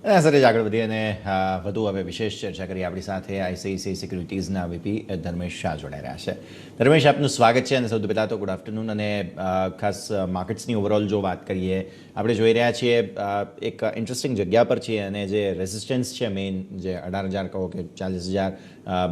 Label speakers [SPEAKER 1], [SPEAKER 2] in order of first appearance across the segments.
[SPEAKER 1] સાથે જ આગળ વધી અને વધુ હવે વિશેષ ચર્ચા કરી આપણી સાથે આઈસીઆઈસીઆઈ સિક્યુરિટીઝના વીપી ધર્મેશ શાહ જોડાઈ રહ્યા છે. ધર્મેશ, આપનું સ્વાગત છે અને સૌથી પહેલાં તો ગુડ આફ્ટરનૂન. અને ખાસ માર્કેટ્સની ઓવરઓલ જો વાત કરીએ, આપણે જોઈ રહ્યા છીએ એક ઇન્ટરેસ્ટિંગ જગ્યા પર છીએ અને જે રેઝિસ્ટન્સ છે મેઇન, જે 18,000 કહો કે 40,000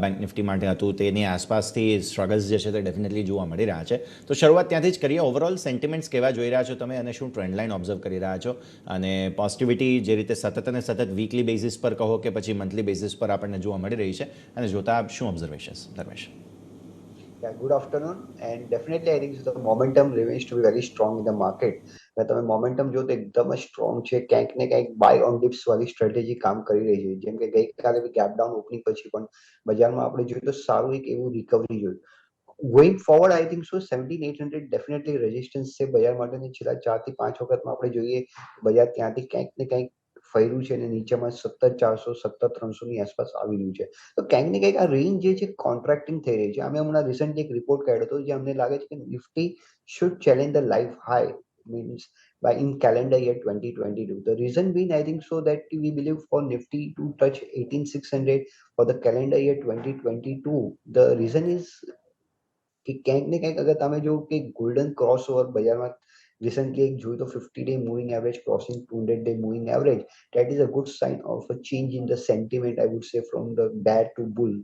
[SPEAKER 1] બેંક નિફ્ટી માટે હતું, તેની આસપાસથી સ્ટ્રગલ્સ જે છે તે ડેફિનેટલી જોવા મળી રહ્યા છે. તો શરૂઆત ત્યાંથી જ કરીએ. ઓવરઓલ સેન્ટિમેન્ટ્સ કેવા જોઈ રહ્યા છો તમે અને શું ટ્રેન્ડ લાઇન ઓબ્ઝર્વ કરી રહ્યા છો? અને પોઝિટિવિટી જે રીતે સતત અને સતત વીકલી બેઝિસ પર કહો કે પછી મંથલી બેઝિસ પર આપણને જોવા મળી રહી છે, અને જોતા શું observations, Dharmesh?
[SPEAKER 2] Yeah, good afternoon. And definitely, I think the momentum remains to be very strong in the market. તમે મોમેન્ટમ જો તો એકદમ જ સ્ટ્રોંગ છે. ક્યાંક ને ક્યાંક બાય ઓન ડિપ્સ વાળી સ્ટ્રેટેજી કામ કરી રહી છે. જેમ કે ગઈકાલે ગેપ ડાઉન ઓપનિંગ પછી પણ બજારમાં આપણે જોઈએ તો સારું એક એવું રિકવરી જોયું. ગોઈંગ ફોરવર્ડ આઈ થિંક સો 17,800 ડેફિનેટલી રેઝિસ્ટન્સ છે બજાર માટેની. છેલ્લા 4 થી 5 વખતમાં આપણે જોઈએ બજાર ત્યાંથી ક્યાંક ને ક્યાંક ફર્યું છે અને નીચેમાં 17,400 17,300 ની આસપાસ આવી રહ્યું છે. તો ક્યાંક ને ક્યાંક આ રેન્જ જે છે કોન્ટ્રાક્ટિંગ થઈ રહી છે. અમે હમણાં રિસન્ટલી એક રિપોર્ટ કાઢ્યો હતો જે અમને લાગે છે કે Nifty should challenge the life high means by in calendar year 2022. The reason being, I think so that we believe for Nifty to touch 18,600 for the calendar year 2022. The reason is કે ક્યાંક ને ક્યાંક અગર તમે જો કે golden cross over બજારમાં recently એક જોયું તો 50 day moving average crossing 200 day moving average, that is a good sign of a change in the sentiment, I would say, from the bear to bull.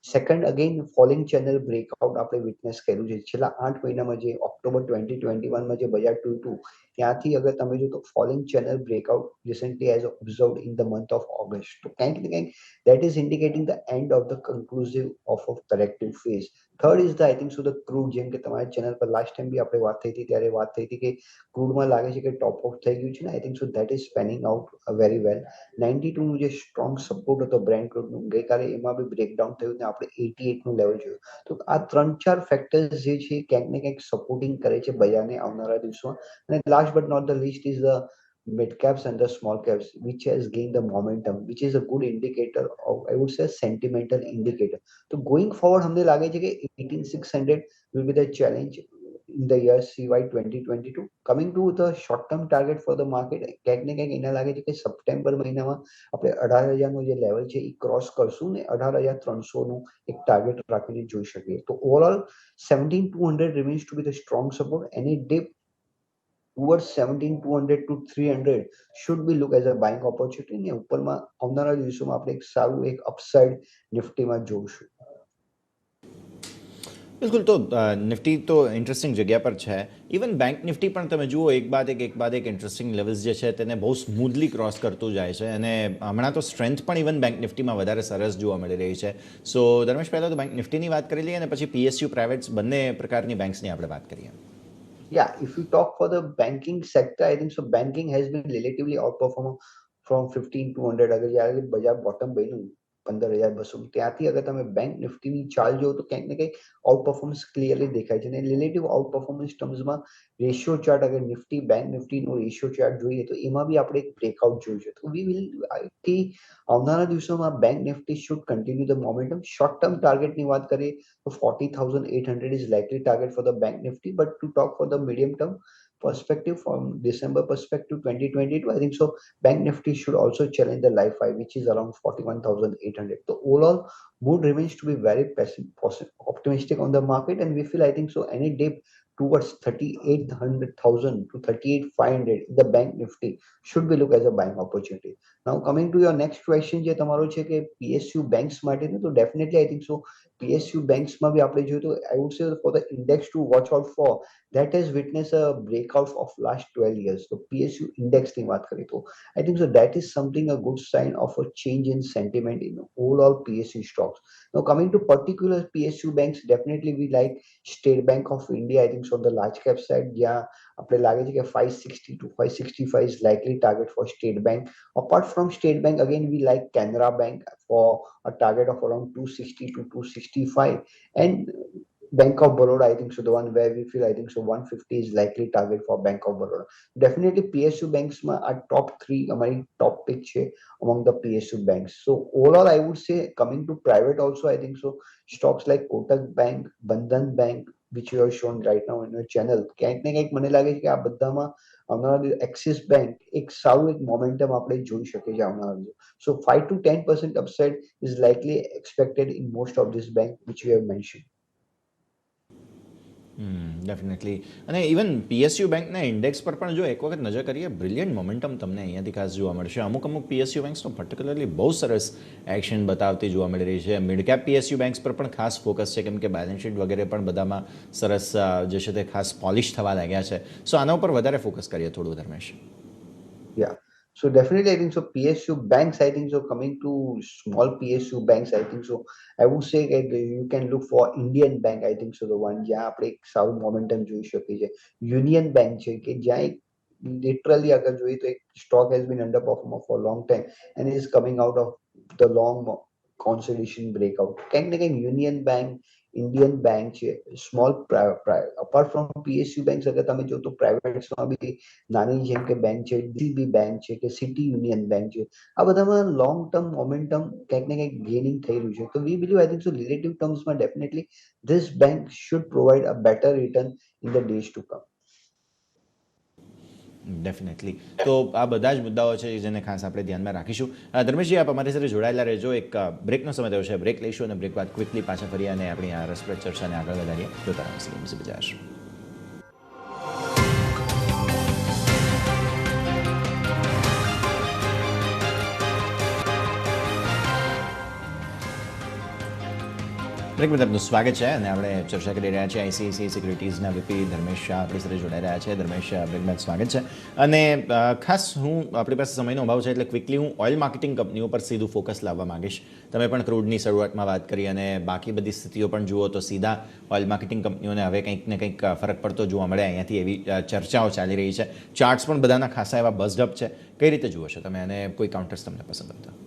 [SPEAKER 2] Second again falling channel breakout આપણે witness કર્યું છે. છેલ્લા 8 મહિનામાં જે October 2021માં જે બજાર તૂટ્યું ત્યાંથી અગર તમે જો તો falling channel breakout recently as observed in the month of August. તો ક્યાંક ને ક્યાંક that is indicating the end of the conclusive of a corrective phase. Third is the I think so the crude. જેમ કે તમારી channel પર last time બી આપણે વાત થઈ હતી ત્યારે વાત થઈ હતી કે ક્રૂડમાં લાગે છે કે ટોપ ઓફ થઈ ગયું છે ને. I think so that is spanning out very well. 92 નું જે સ્ટ્રોંગ સપોર્ટ હતો બ્રેન્ટ ક્રૂડનું ગઈકાલે એમાં બી બ્રેકડાઉન થયું ને આપણે 88 નું લેવલ જોયું. તો આ 3-4 ફેક્ટર્સ જે છે ક્યાંક ને ક્યાંક સપોર્ટિંગ કરે છે બજારને આવનારા દિવસોમાં. અને last but not the least is the mid caps and the small caps which has gained the momentum, which is a good indicator of, I would say, sentimental indicator. So going forward हमने लागे છે કે 18,600 will be the challenge in the year CY 2022. Coming to the short term target for the market, ક્યાંક ને ક્યાંક એને લાગે છે કે સપ્ટેમ્બર મહિનામાં આપણે 18,000 નું જે લેવલ છે એ ક્રોસ કરશું ને 18,300 નું એક ટાર્ગેટ રાખીને જોઈ શકીએ. તો overall 17,200 remains to be the strong support. Any dip towards 17,200 to 300 should be look as a buying opportunity. ને ઉપરમાં આવનારા દિવસોમાં આપણે એક સારું એક અપસાઇડ નિફ્ટીમાં જોઈશું.
[SPEAKER 1] બિલકુલ. તો નિફ્ટી તો ઇન્ટરેસ્ટિંગ જગ્યા પર છે. ઇવન બેંક નિફ્ટી પણ તમે જુઓ એક બાદ એક ઇન્ટરેસ્ટિંગ લેવલ્સ જે છે તેને બહુ સ્મૂધલી ક્રોસ કરતું જાય છે. અને હમણાં તો સ્ટ્રેન્થ પણ ઇવન બેંક નિફ્ટીમાં વધારે સરસ જોવા મળી રહી છે. સો ધર્મેશ, પહેલાં તો બેંક નિફ્ટીની વાત કરી લઈએ અને પછી પીએસયુ પ્રાઇવેટ્સ બંને પ્રકારની બેંક્સની આપણે વાત કરીએ.
[SPEAKER 2] Yeah, if we talk for the banking sector, I think so banking has been relatively outperforming from 15,200. અગર જ્યારે બજાર બોટમ બન્યું 15,200 ત્યાંથી અગર તમે બેંક નિફ્ટીની ચાલ જોવો તો ક્યાંક ને ક્યાંક આઉટ પરફોર્મન્સ ક્લિયરલી દેખાય છે. અને રિલેટિવ આઉટ પરફોર્મન્સ ટર્મ્સમાં રેશિયો ચાર્ટ અગર નિફ્ટી બેંક નિફ્ટીનો રેશિયો ચાર્ટ જોઈએ તો એમાં બી આપણે એક બ્રેકઆઉટ જોયું છે. તો વી વિલ કે આવનારા દિવસોમાં bank Nifty should continue the momentum. Short term ટાર્ગેટની વાત કરીએ તો 40,800 is likely target for the bank nifty. But to talk for the medium term perspective, from December perspective 2022, I think so bank nifty should also challenge the life high which is around 41,800. So overall mood remains to be very optimistic on the market, and we feel I think so any dip towards 38,000 to 38,500 in the bank nifty should be looked as a buying opportunity. Now coming to your next question જે તમારો છે કે PSU banks માટેનું, તો definitely I think so PSU banks માં બી આપણે જોઈએ તો I would say for the index to watch out for, that has witnessed a breakout of last 12 years. So PSU index ની વાત કરીએ તો I think so that is something a good sign of a change in sentiment in overall PSU stocks. Now coming to particular PSU banks, definitely we like State Bank of India. I think so on the large cap side જ્યાં આપણે લાગે છે કે 560 to 565 is likely target for State Bank. Apart from State Bank, again we like Canara Bank for a target of around 260 to 265, and Bank of Baroda, I think so the one where we feel I think so 150 is likely target for Bank of Baroda. Definitely PSU banks are top 3 among top pick છે among the PSU banks. So overall I would say coming to private also I think so stocks like Kotak Bank, Bandhan Bank, which you have shown right now in your channel, ક્યાંક ને ક્યાંક મને લાગે છે કે આ બધામાં આવનારા એક્સિસ બેંક એક સારું એક મોમેન્ટમ આપણે જોઈ શકીએ છીએ આવનારા. સો 5 to 10% upside is likely expected in most of this bank which you have mentioned.
[SPEAKER 1] Definitely. અને ઇવન પીએસયુ બેંકના ઇન્ડેક્સ પર પણ જો એક વખત નજર કરીએ, બ્રિલિયન્ટ મોમેન્ટમ તમને અહીંયાથી ખાસ જોવા મળશે. અમુક પીએસયુ બેંક્સ તો પર્ટિક્યુલરલી બહુ સરસ એક્શન બતાવતી જોવા મળી રહી છે. મિડ કેપ પીએસયુ બેંક્સ પર પણ ખાસ ફોકસ છે, કેમ કે બેલેન્સ શીટ વગેરે પણ બધામાં સરસ જે છે તે ખાસ પોલિશ થવા લાગ્યા છે. સો આના ઉપર વધારે ફોકસ કરીએ થોડું, Dharmesh.
[SPEAKER 2] Yeah. So definitely, I think so. PSU banks, I think so. Coming to small PSU banks, I think so. I would say that you can look for Indian Bank. I think so. The one જ્યાં આપણે એક સારું momentum જોઈ શકીએ છીએ. Union bank છે કે જ્યાં એક લિટરલી અગર જોઈએ તો એક stock has been under performer four long time and is coming out of the long consolidation breakout. ક્યાંક ને ક્યાંક યુનિયન બેંક ઇન્ડિયન બેંક છે, small apart from PSU banks અગર તમે જો તો પ્રાઇવેટ્સમાં બી નાની જેમ કે બેંક છે, ડીસીબી બેંક છે કે સિટી યુનિયન બેંક છે, આ બધામાં લોંગ ટર્મ મોમેન્ટમ ક્યાંક ને ક્યાંક ગેનિંગ થઈ રહ્યું છે. તો we believe I think so relative ટર્મ્સમાં definitely this bank should provide a better return in the days to come.
[SPEAKER 1] Definitely. તો આ બધા જ મુદ્દાઓ છે જેને ખાસ આપણે ધ્યાનમાં રાખીશું. ધર્મેશજી, આપ અમારી સાથે જોડાયેલા રહેજો. એક બ્રેકનો સમય થયો છે, બ્રેક લઈશું અને બ્રેક બાદ ક્વિકલી પાછા ફરીએ અને આપણી આ રસપ્રદ ચર્ચાને આગળ વધારીએ. જોતા રહો CMC બજાર. બ્રેકમાં આપનું સ્વાગત છે અને આપણે ચર્ચા કરી રહ્યા છીએ આઈસીઆઈસીઆઈ સિક્યુરિટીઝના વીપી ધર્મેશ શાહ આપણી સાથે જોડાઈ રહ્યા છે. ધર્મેશ, બ્રેકમાં સ્વાગત છે. અને ખાસ આપણી પાસે સમયનો અભાવ છે એટલે ક્વિકલી હું ઓઇલ માર્કેટિંગ કંપનીઓ પર સીધું ફોકસ લાવવા માંગીશ. તમે પણ ક્રૂડની શરૂઆતમાં વાત કરી અને બાકી બધી સ્થિતિઓ પણ જુઓ તો સીધા ઓઇલ માર્કેટિંગ કંપનીઓને હવે કંઈક ને કંઈક ફરક પડતો જોવા મળે, અહીંયાથી એવી ચર્ચાઓ ચાલી રહી છે. ચાર્ટ્સ પણ બધાના ખાસા એવા બઝડ અપ છે. કઈ રીતે જુઓ છો તમે અને કોઈ કાઉન્ટર્સ તમને પસંદ આવતા?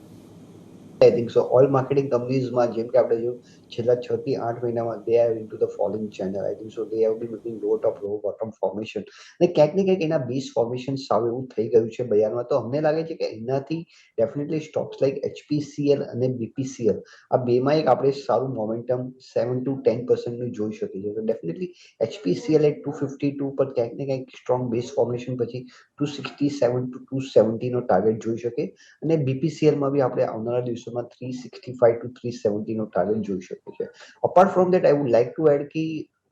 [SPEAKER 2] I think so. All marketing companies માં જેમ કે આપણે જો છેલ્લા 6 થી 8 મહિનામાં they are into the falling channel. I think so they have been looking low top low bottom formation. અને ક્યાંક ને ક્યાંક એના બેઝ ફોર્મેશન સાવ એવું થઈ ગયું છે બજારમાં. તો અમને લાગે છે કે એનાથી ડેફિનેટલી સ્ટોક્સ લાઈક HPCL અને BPCL આ બેમાં એક આપણે સારું મોમેન્ટમ 7 to 10% નું જોઈ શકીએ છીએ. તો ડેફિનેટલી HPCL at 252 પર ક્યાંક ને ક્યાંક સ્ટ્રોંગ બેઝ ફોર્મેશન પછી 267 to 270 નો ટાર્ગેટ જોઈ શકીએ. અને BPCL માં બી આપણે આવનારા દિવસોમાં 365 to 370 નો ટાર્ગેટ જોઈ શકીએ છીએ. Apart from that I would like to add કે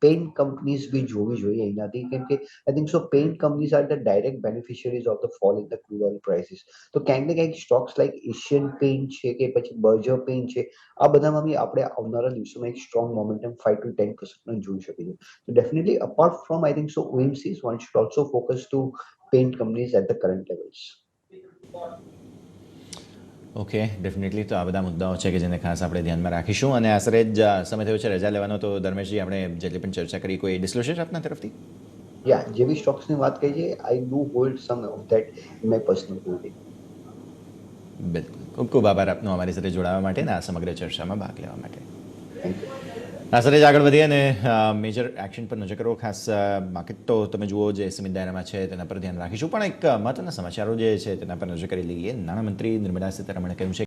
[SPEAKER 2] પેઇન્ટ કંપનીઝ બી જોવી જોઈએ એનાથી, કેમ કે I think so paint companies are the direct beneficiaries of the fall in the crude oil prices. તો ક્યાંક ને ક્યાંક સ્ટોક્સ લાઈક એશિયન પેઇન્ટ છે કે પછી બર્જર પેઇન્ટ છે, આ બધામાં બી આપણે આવનારા દિવસોમાં એક સ્ટ્રોંગ મોમેન્ટમ 5 to 10% નો જોઈ શકીએ છીએ. So definitely apart from I think so OMCs, one should also focus to paint companies at the current levels.
[SPEAKER 1] Okay, definitely. તો આ બધા મુદ્દાઓ છે કે જેને ખાસ આપણે ધ્યાનમાં રાખીશું. અને આશરે જ સમય થયો છે રજા લેવાનો. તો ધર્મેશજી, આપણે જેટલી પણ ચર્ચા કરી, કોઈ ડિસ્ક્લોઝર આપના તરફથી?
[SPEAKER 2] Yeah, જે બી સ્ટોક્સની વાત કરી છે, I do hold some of that in my personal holding.
[SPEAKER 1] બિલકુલ. ખૂબ ખૂબ આભાર આપનો અમારી સાથે જોડાવા માટે અને આ સમગ્ર ચર્ચામાં ભાગ લેવા માટે.
[SPEAKER 2] Thank you.
[SPEAKER 1] આશરે જ આગળ વધીએ અને મેજર એક્શન પર નજર કરો. ખાસ માર્કેટ તો તમે જુઓ જે સીમિત દાયરામાં છે તેના પર ધ્યાન રાખીશું, પણ એક મહત્વના સમાચારો જે છે તેના પર નજર કરી લઈએ. નાણામંત્રી નિર્મલા સીતારમણે કહ્યું છે